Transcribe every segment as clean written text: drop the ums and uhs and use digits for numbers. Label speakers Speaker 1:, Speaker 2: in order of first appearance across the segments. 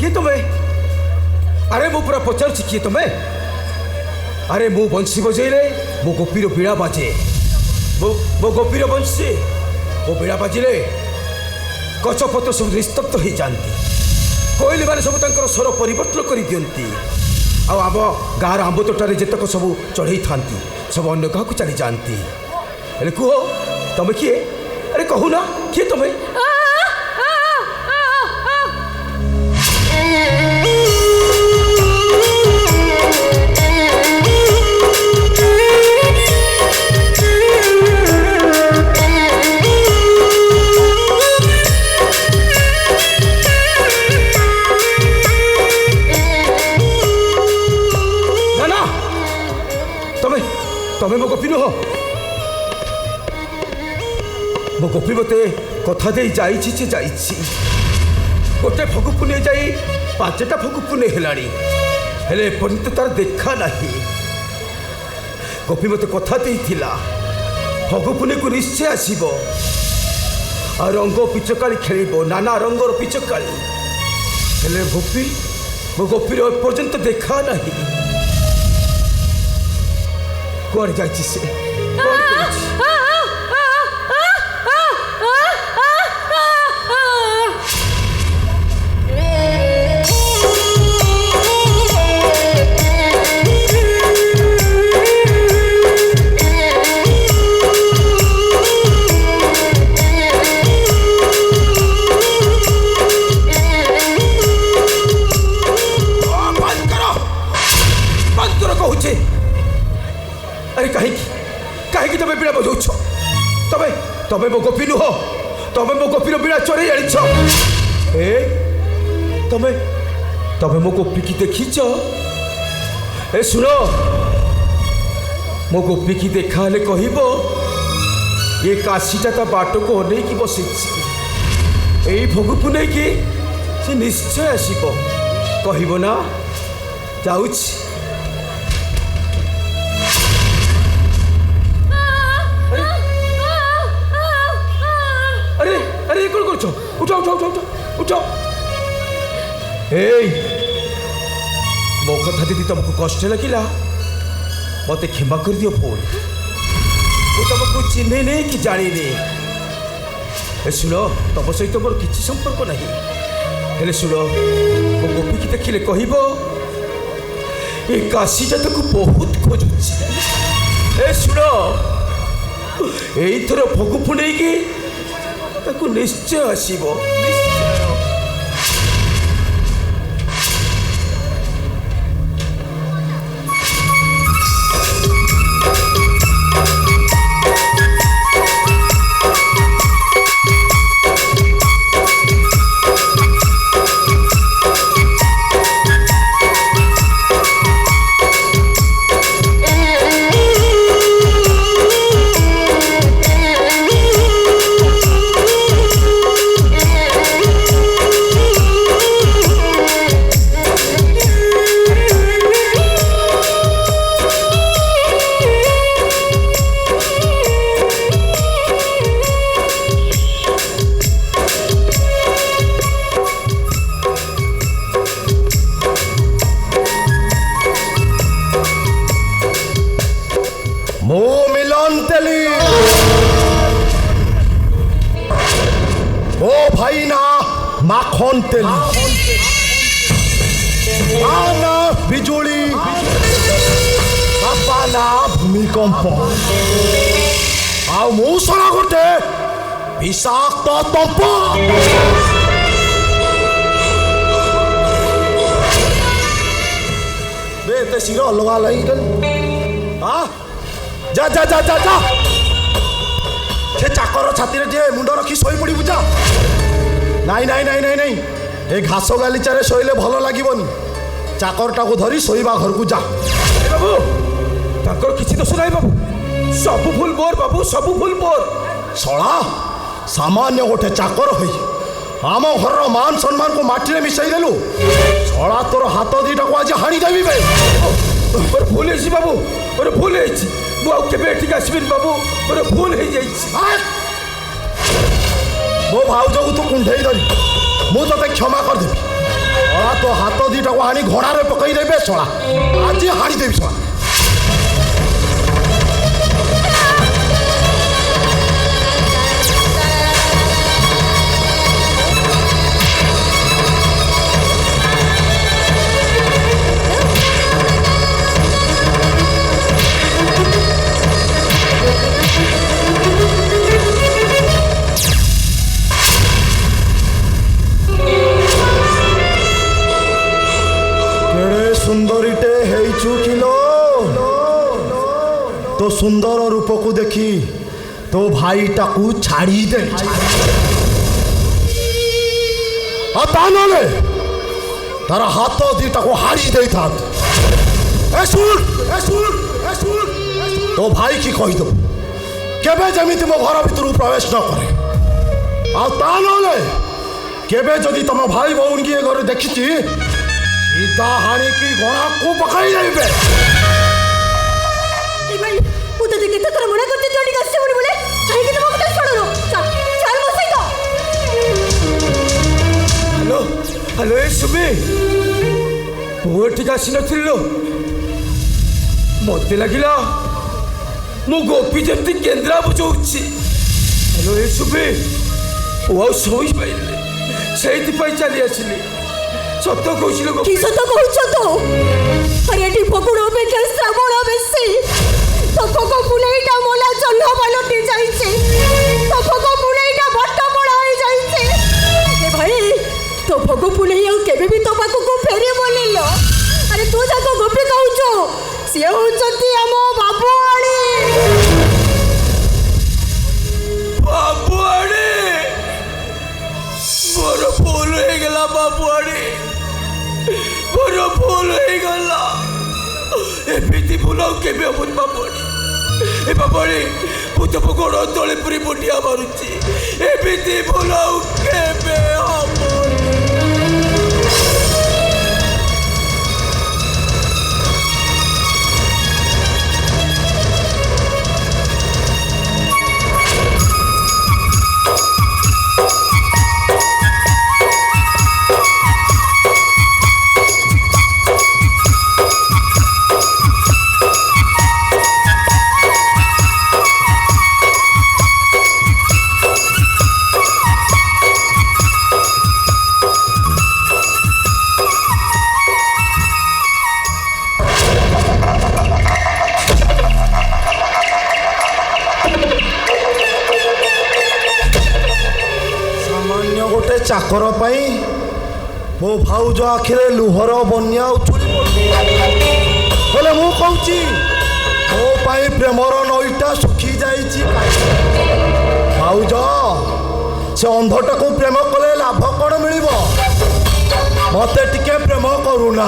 Speaker 1: किए तुम्हें? अरे मु पूरा पचार किए तुम्हें? अरे मु बंशी बजेले मो गोपीर बीड़ा बाजे मो गोपीर बंशी मो बीड़ा बाजिले गछपत्र सब निस्तब्ध हो जाती कोईली मैंने सब स्वर परिवर्तन कर दिखती आम गाँव आंब तोटार जितक सब चढ़ई था सब अन्य क्या चली जाती कह तुम्हें किए? अरे कहूना किए तुम्हें? तमें मो गोपी नुह मो गोपी मत कथा दे गोटे फगु पुणे जा 5टा फगु पुणे है एपर्यंत तार देखा ना गोपी मत कथा देला फगु पुणे को निश्चय आसब आ रंग पिचकारी खेल नाना रंगर पिचकारी हेले गोपी मो गोपी एपर्यंत देखा ना कुआड़ जाइए से कहीं तुम्हें बीड़ा बजाऊछ तमें मो गोपी नुह तमें मो गोपीर बीड़ा चढ़ई आनीछ तमें मो गोपी की देखीच ए सुन मो गोपी की देखा कह ये काशीटा ता बाट को अनेक बस फगु पुणे की से निश्चय आसब कह ना जाऊँ उठो उठो उठो उठो मो कथा दीदी तुमको कष्ट लगिला मत क्षमा कर दियो फोन तुमको चिन्हे नहीं कि जानी नहीं शुण तुम सहित मोर किसी संपर्क नहीं शुण मो गोपी की देखिले कह ये काशी जात को बहुत खोजुची शुण यही फगु पुणे की ताको निश्चय आसब
Speaker 2: भाई ना माखन तेली ना बिजुली बापा ना भूमिकंप आउसला गोटे विषाक्त तंप बेते शिर अलगा लगी हाँ जा जा जा जा जा से चाकर छाती मुंड रखी शोई पड़ी बुझा नाई नाई नाई नाई नाई ए घास गालीचारे शोले भल लगनी चाकरटा को धरी शोवा घर को जा
Speaker 1: बाबू ताकर किसी दोष ना बाबू सब भूल मोर बाबू सब भूल मोर
Speaker 2: शला सामान्य गोटे चाकर हो आम घर मान सम्मान को माटी मिसाई देलु शला तोर हाथ दीटा को आज हाणी देवी बे
Speaker 1: मोर भूल है बाबू मोर भूल है मुझे आसबिन बाबू मोर भूल हो जाए
Speaker 2: मो भाउज को तू कुंडे धरी मुझे क्षमा करदेवी ଶଳା ତୋ ହାତ ଦିଟାକୁ ହାଣି ଘୋଡ଼ାରେ ପକେଇ ଦେବେ ଶଳା ଆଜି ହାଣି ଦେବି ଶଳା। सुंदरीटे हेचु किलो तो सुंदर रूप को देखी तो भाई टाकू छाड़ी दे तार हाथ दीटा को हाड़ी दे था तो भाई की कहीदेव केबे जमी मो घर भर प्रवेश न करे केबे जदि तुम भाई भौन की घर देखी सीता हाणी की घोड़ा को पकड़ी जाइबे
Speaker 3: ए भाई वो तो देखे तो कर मना करते जोड़ी कष्ट मुड़ी बोले काहे के तुम कष्ट छोड़ो चल चल मो सही
Speaker 1: हेलो हेलो ए सुबे वो ठीक आसी नथिलो मते लागिला मो गोपी जमती केंद्रा बुझौछि हेलो ए सुबे ओ सोई पाइले सेति पई चली आसिली सत्य कौशिल
Speaker 3: की सत्य कहछ तो अरे डी पकुड़ो पे के श्रावण बेसी तो फको पुलेटा मोला जन्ह पलटी जाइछे तो फको पुलेटा भट्ट पड़ा होई जाइछे ए भाई तो फको पुलेया केबे भी तो पाको को फेरे बोलिलो अरे तू जाको गोपी कहूछो सिए होचती हमो बाबुआणी
Speaker 1: मोर फूल हो गला बाबुआणी मोर फूल हो गला एमिति फूल केबे हबन बाबुआणी ए बाबुआणी भूत गोड़ तले पुरी मुंडिया मारुची एमिति फूल केबे हबन
Speaker 2: चाकर पाई मो भाउज आखिरे लुहर बन्या बोले मु कहूची मो पाई प्रेमर नईटा सुखी जाइछि भाउज से अंधटा को प्रेम कले लाभ कौन मिल मते टिके प्रेम करूना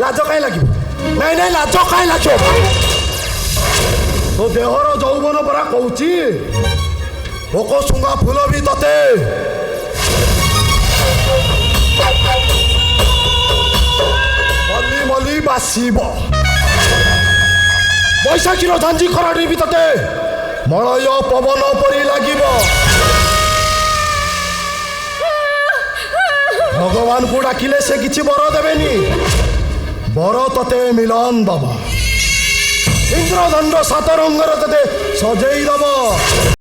Speaker 2: लाज कहीं लगे नहीं नहीं लाज कहीं लगे तो देहर जौवन परा कहूची भोक सुंगा फूल भी तते मल्ली मल्ली बासीब बैशाखी झांझी खराटी भी तते मलय पवन परी लागिब भगवान को डाकिले से किछि बर देबेनी बर तते मिलन दबा इंद्रदंड सात रंगर तते सजेई दब।